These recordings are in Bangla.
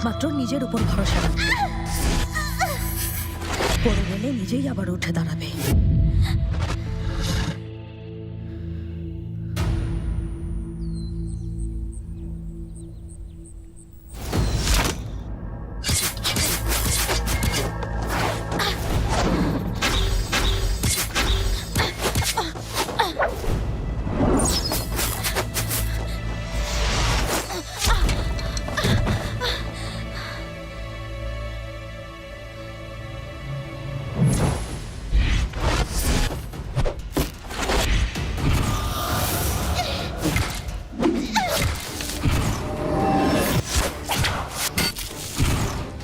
একমাত্র নিজের উপর ভরসা রাখবে। পড়ে গেলে নিজেই আবার উঠে দাঁড়াবে।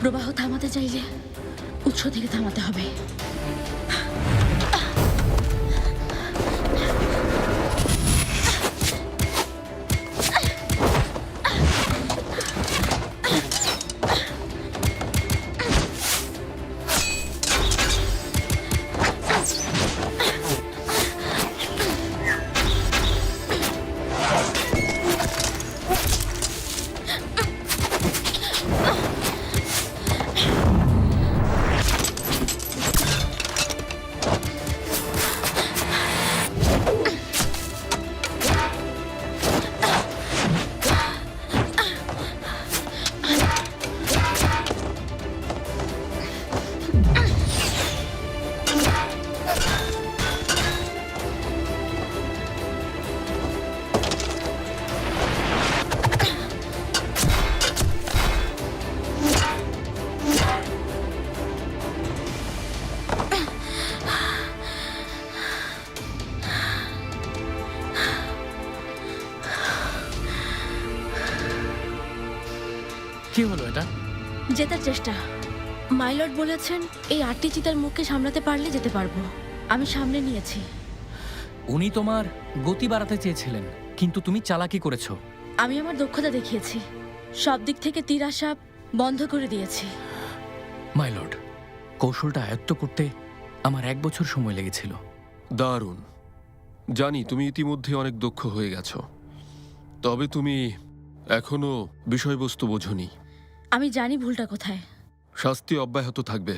প্রবাহ থামাতে চাইলে উৎস থেকে থামাতে হবে। কি হলো এটা? জেতার চেষ্টা। মাইলর্ড বলেছেন এই 8টি চিতার মুখকে সামলাতে পারলে যেতে পারবো। আমি সামনে নিয়েছি। উনি তোমার গতি বাড়াতে চেয়েছিলেন, কিন্তু তুমি চালাকি করেছো। আমি আমার দক্ষতা দেখিয়েছি, সব দিক থেকে তীর আসা বন্ধ করে দিয়েছি। মাই লর্ড, কৌশলটা আয়ত্ত করতে আমার 1 বছর সময় লেগেছিল। দারুণ। জানি তুমি ইতিমধ্যে অনেক দক্ষ হয়ে গেছো, তবে তুমি এখনো বিষয়বস্তু বোঝনি। আমি জানি ভুলটা কোথায়। শাস্তি অব্যাহত থাকবে।